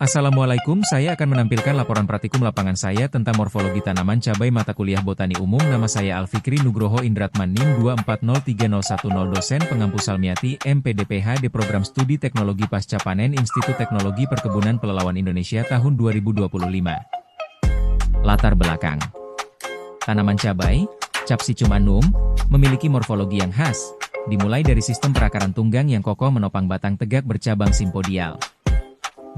Assalamualaikum, saya akan menampilkan laporan praktikum lapangan saya tentang morfologi tanaman cabai mata kuliah Botani Umum. Nama saya Alfikri Nugroho Indratman NIM 2403010 dosen pengampu Salmiati MPDPHD Program Studi Teknologi Pasca Panen Institut Teknologi Perkebunan Pelelawan Indonesia tahun 2025. Latar belakang. Tanaman cabai, Capsicum annum, memiliki morfologi yang khas, dimulai dari sistem perakaran tunggang yang kokoh menopang batang tegak bercabang simpodial.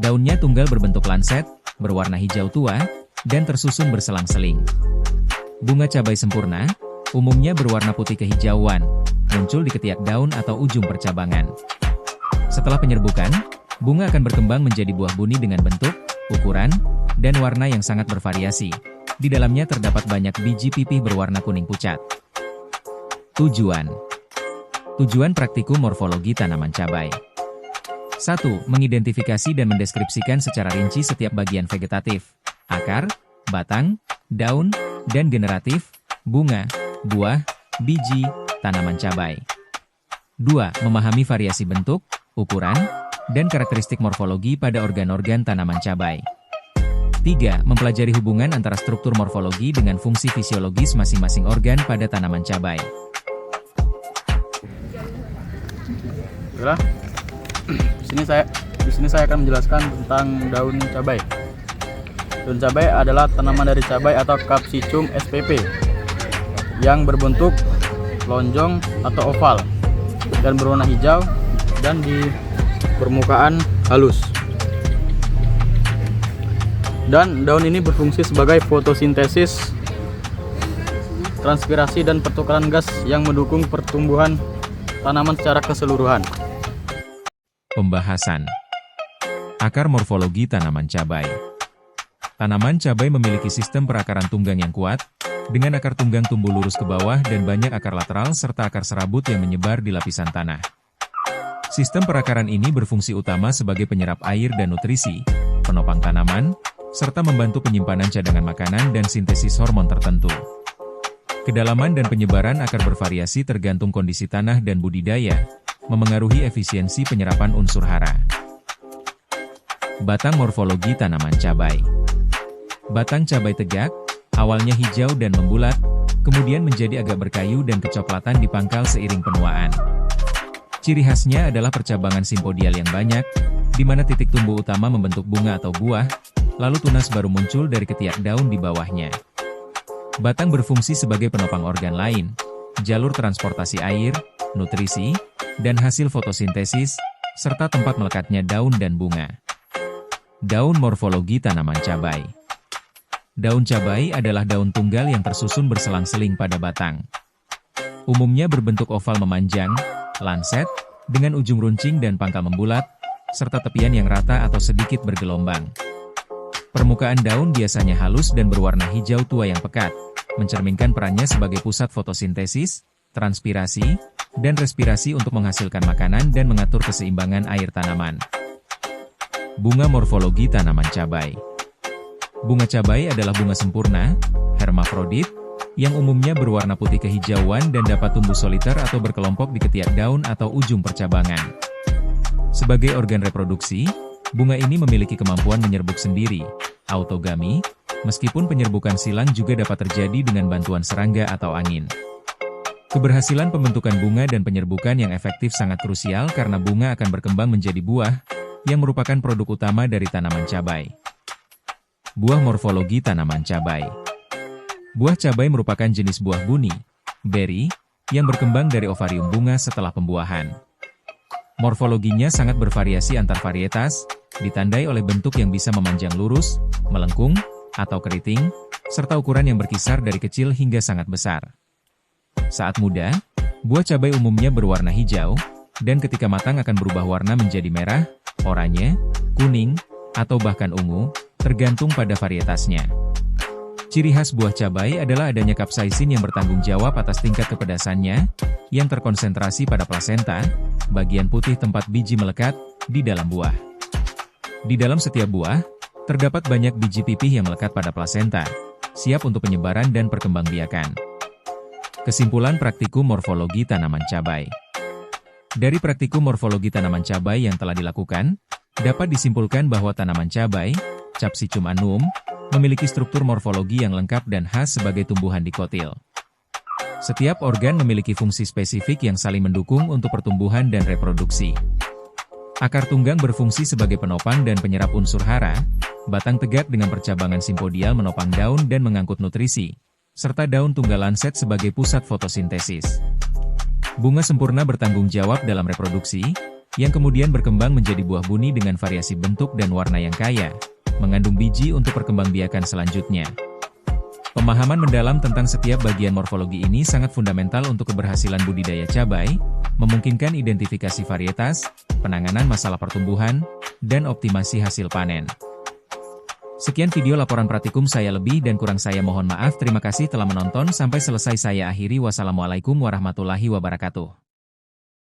Daunnya tunggal berbentuk lanset, berwarna hijau tua, dan tersusun berselang-seling. Bunga cabai sempurna, umumnya berwarna putih kehijauan, muncul di ketiak daun atau ujung percabangan. Setelah penyerbukan, bunga akan berkembang menjadi buah buni dengan bentuk, ukuran, dan warna yang sangat bervariasi. Di dalamnya terdapat banyak biji pipih berwarna kuning pucat. Tujuan praktikum morfologi tanaman cabai. 1. Mengidentifikasi dan mendeskripsikan secara rinci setiap bagian vegetatif, akar, batang, daun, dan generatif, bunga, buah, biji, tanaman cabai. 2. Memahami variasi bentuk, ukuran, dan karakteristik morfologi pada organ-organ tanaman cabai. 3. Mempelajari hubungan antara struktur morfologi dengan fungsi fisiologis masing-masing organ pada tanaman cabai. Di sini saya akan menjelaskan tentang daun cabai. Daun cabai adalah tanaman dari cabai atau Capsicum spp yang berbentuk lonjong atau oval dan berwarna hijau dan di permukaan halus. Dan daun ini berfungsi sebagai fotosintesis, transpirasi, dan pertukaran gas yang mendukung pertumbuhan tanaman secara keseluruhan. Pembahasan. Akar morfologi tanaman cabai. Tanaman cabai memiliki sistem perakaran tunggang yang kuat, dengan akar tunggang tumbuh lurus ke bawah dan banyak akar lateral serta akar serabut yang menyebar di lapisan tanah. Sistem perakaran ini berfungsi utama sebagai penyerap air dan nutrisi, penopang tanaman, serta membantu penyimpanan cadangan makanan dan sintesis hormon tertentu. Kedalaman dan penyebaran akar bervariasi tergantung kondisi tanah dan budidaya, memengaruhi efisiensi penyerapan unsur hara. Batang morfologi tanaman cabai. Batang cabai tegak, awalnya hijau dan membulat, kemudian menjadi agak berkayu dan kecoklatan di pangkal seiring penuaan. Ciri khasnya adalah percabangan simpodial yang banyak, di mana titik tumbuh utama membentuk bunga atau buah, lalu tunas baru muncul dari ketiak daun di bawahnya. Batang berfungsi sebagai penopang organ lain, jalur transportasi air, nutrisi, dan hasil fotosintesis, serta tempat melekatnya daun dan bunga. Daun morfologi tanaman cabai. Daun cabai adalah daun tunggal yang tersusun berselang-seling pada batang. Umumnya berbentuk oval memanjang, lanset, dengan ujung runcing dan pangkal membulat, serta tepian yang rata atau sedikit bergelombang. Permukaan daun biasanya halus dan berwarna hijau tua yang pekat, mencerminkan perannya sebagai pusat fotosintesis, transpirasi, dan respirasi untuk menghasilkan makanan dan mengatur keseimbangan air tanaman. Bunga morfologi tanaman cabai. Bunga cabai adalah bunga sempurna, hermafrodit, yang umumnya berwarna putih kehijauan dan dapat tumbuh soliter atau berkelompok di ketiak daun atau ujung percabangan. Sebagai organ reproduksi, bunga ini memiliki kemampuan menyerbuk sendiri, autogami, meskipun penyerbukan silang juga dapat terjadi dengan bantuan serangga atau angin. Keberhasilan pembentukan bunga dan penyerbukan yang efektif sangat krusial karena bunga akan berkembang menjadi buah, yang merupakan produk utama dari tanaman cabai. Buah morfologi tanaman cabai. Buah cabai merupakan jenis buah buni, berry, yang berkembang dari ovarium bunga setelah pembuahan. Morfologinya sangat bervariasi antar varietas, ditandai oleh bentuk yang bisa memanjang lurus, melengkung, atau keriting, serta ukuran yang berkisar dari kecil hingga sangat besar. Saat muda, buah cabai umumnya berwarna hijau, dan ketika matang akan berubah warna menjadi merah, oranye, kuning, atau bahkan ungu, tergantung pada varietasnya. Ciri khas buah cabai adalah adanya kapsaisin yang bertanggung jawab atas tingkat kepedasannya, yang terkonsentrasi pada plasenta, bagian putih tempat biji melekat, di dalam buah. Di dalam setiap buah, terdapat banyak biji pipih yang melekat pada plasenta, siap untuk penyebaran dan perkembangbiakan. Kesimpulan praktikum morfologi tanaman cabai. Dari praktikum morfologi tanaman cabai yang telah dilakukan, Dapat disimpulkan bahwa tanaman cabai, Capsicum annum, memiliki struktur morfologi yang lengkap dan khas sebagai tumbuhan dikotil. Setiap organ memiliki fungsi spesifik yang saling mendukung untuk pertumbuhan dan reproduksi. Akar tunggang berfungsi sebagai penopang dan penyerap unsur hara, batang tegak dengan percabangan simpodial menopang daun dan mengangkut nutrisi, serta daun tunggal lanset sebagai pusat fotosintesis. Bunga sempurna bertanggung jawab dalam reproduksi, yang kemudian berkembang menjadi buah buni dengan variasi bentuk dan warna yang kaya, mengandung biji untuk perkembangbiakan selanjutnya. Pemahaman mendalam tentang setiap bagian morfologi ini sangat fundamental untuk keberhasilan budidaya cabai, memungkinkan identifikasi varietas, penanganan masalah pertumbuhan, dan optimasi hasil panen. Sekian video laporan praktikum saya, lebih dan kurang saya mohon maaf. Terima kasih telah menonton sampai selesai. Saya akhiri. Wassalamualaikum warahmatullahi wabarakatuh.